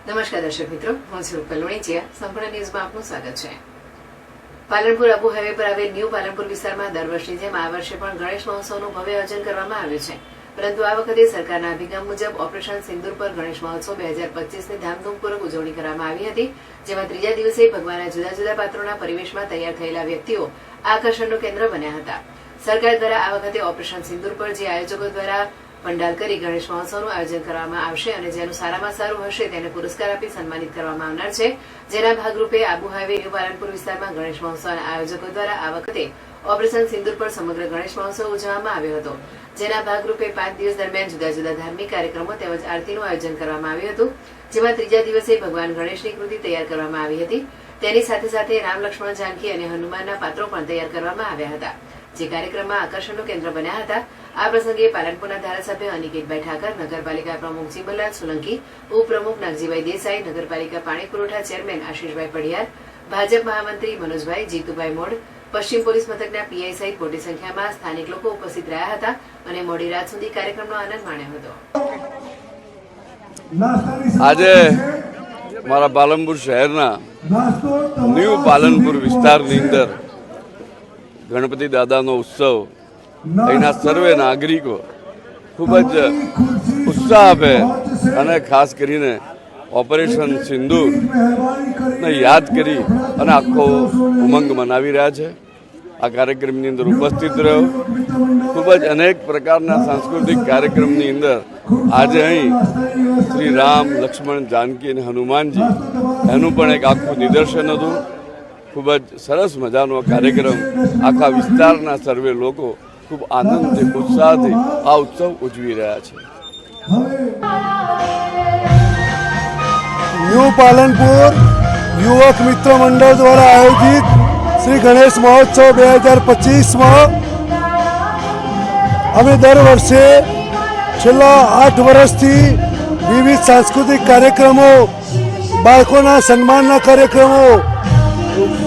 નમસ્કાર દર્શક મિત્રો, હું છું કલ્લોણીચિયા. સંપૂર્ણ ન્યૂઝમાં આપનું સ્વાગત છે. પાલનપુર આબુ હાઈવે પર આવેલ ન્યૂ પાલનપુર વિસ્તારમાં દર વર્ષની જેમ આ વર્ષે પણ ગણેશ મહોત્સવનું ભવ્ય આયોજન કરવામાં આવ્યું છે. પરંતુ આ વખતે સરકારના અભિગમ મુજબ ઓપરેશન સિંદૂર પર ગણેશ મહોત્સવ 2025ની ધામધૂમપૂર્વક ઉજવણી કરવામાં આવી હતી, જેમાં ત્રીજા દિવસે ભગવાનના જુદા જુદા પાત્રોના પરિવેશમાં તૈયાર થયેલા વ્યક્તિઓ આકર્ષણનું કેન્દ્ર બન્યા હતા. સરકાર દ્વારા આ વખતે ઓપરેશન સિંદૂર પર જે આયોજકો દ્વારા પંડાલ કરી ગણેશ મહોત્સવનું આયોજન કરવામાં આવશે અને જેનું સારામાં સારું હશે તેને પુરસ્કાર આપી સન્માનિત કરવામાં આવનાર છે. જેના ભાગરૂપે આબુ હાઈવે ન્યૂ પાલનપુર વિસ્તારમાં ગણેશ મહોત્સવના આયોજકો દ્વારા આ વખતે ઓપરેશન સિંદૂર પર સમગ્ર ગણેશ મહોત્સવ ઉજવવામાં આવ્યો હતો. જેના ભાગરૂપે 5 દિવસ દરમિયાન જુદા જુદા ધાર્મિક કાર્યક્રમો તેમજ આરતીનું આયોજન કરવામાં આવ્યું હતું, જેમાં ત્રીજા દિવસે ભગવાન ગણેશની કૃતિ તૈયાર કરવામાં આવી હતી. તેની સાથે સાથે રામ, લક્ષ્મણ, જાનકી અને હનુમાનના પાત્રો પણ તૈયાર કરવામાં આવ્યા હતા, જે કાર્યક્રમમાં આકર્ષણનું કેન્દ્ર બન્યા હતા. આ પ્રસંગે પાલનપુરના ધારાસભ્ય અનિકેતભાઈ ઠાકર, નગરપાલિકા પ્રમુખ જીબલલાલ સોલંકી, ઉપપ્રમુખ નાગજીભાઈ દેસાઈ, નગરપાલિકા પાણી પુરવઠા ચેરમેન આશીષભાઈ પડિયાર, ભાજપ મહામંત્રી મનોજભાઈ, જીતુભાઈ મોડ, પશ્ચિમ પોલીસ મથકના પીઆઈ સહિત મોટી સંખ્યામાં સ્થાનિક લોકો ઉપસ્થિત રહ્યા હતા અને મોડી રાત સુધી કાર્યક્રમનો આનંદ માણ્યો હતો. આજે મારા પાલનપુર શહેરના ન્યૂ પાલનપુર વિસ્તારની અંદર ગણપતિ દાદાનો ઉત્સવ અહીંના સર્વે નાગરિકો ખૂબ જ ઉત્સાહ આપે અને ખાસ કરીને ઓપરેશન સિંદૂરને યાદ કરી અને આખો ઉમંગ મનાવી રહ્યા છે. આ કાર્યક્રમની અંદર ઉપસ્થિત રહ્યો. ખૂબ જ અનેક પ્રકારના સાંસ્કૃતિક કાર્યક્રમની અંદર આજે અહીં શ્રી રામ, લક્ષ્મણ, જાનકી અને હનુમાનજી એનું પણ એક આખું નિદર્શન હતું. ખૂબ જ સરસ મજાનો કાર્યક્રમ. આખા વિસ્તારના સર્વે લોકો ખૂબ આનંદથી, ઉત્સાહથી આ ઉત્સવ ઉજવી રહ્યા છે. ન્યૂ પાલનપુર યુવક મિત્ર મંડળ દ્વારા આયોજિત શ્રી ગણેશ મહોત્સવ 2025માં અમે દર વર્ષે છેલ્લા 8 વર્ષથી વિવિધ સાંસ્કૃતિક કાર્યક્રમો, બાળકોના સન્માનના કાર્યક્રમો,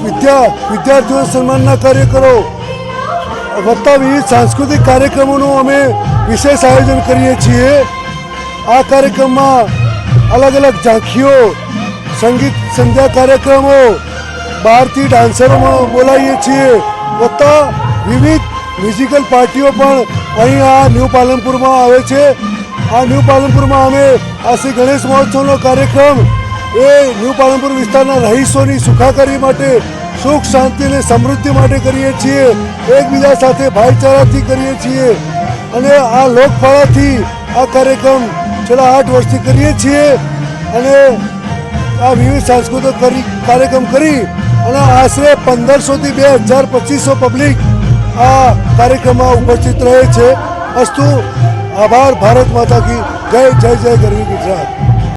વિદ્યાર્થીઓ સન્માનના કાર્યક્રમો વત્તા વિવિધ સાંસ્કૃતિક કાર્યક્રમોનું અમે વિશેષ આયોજન કરીએ છીએ. આ કાર્યક્રમમાં અલગ અલગ ઝાંખીઓ, સંગીત સંધ્યા કાર્યક્રમો, બહારથી ડાન્સરો બોલાવીએ છીએ વત્તા વિવિધ મ્યુઝિકલ પાર્ટીઓ પણ અહીં આ ન્યૂ પાલનપુરમાં આવે છે. આ ન્યૂ પાલનપુરમાં અમે આ શ્રી ગણેશ મહોત્સવનો કાર્યક્રમ એ ન્યૂ પાલનપુર વિસ્તારના રહીશોની સુખાકારી માટે, સુખ, શાંતિ અને સમૃદ્ધિ માટે કરીએ છીએ. એકબીજા સાથે ભાઈચારાથી કરીએ છીએ અને આ લોકફાળાથી આ કાર્યક્રમ છેલ્લા 8 વર્ષથી કરીએ છીએ અને આ વિવિધ સાંસ્કૃતિક કાર્યક્રમ કરી અને આશરે 1500થી 2200 પબ્લિક આ કાર્યક્રમમાં ઉપસ્થિત રહે છે. અસ્તુ. આભાર. ભારત માતા કી જય. જય જય ગરવી ગુજરાત.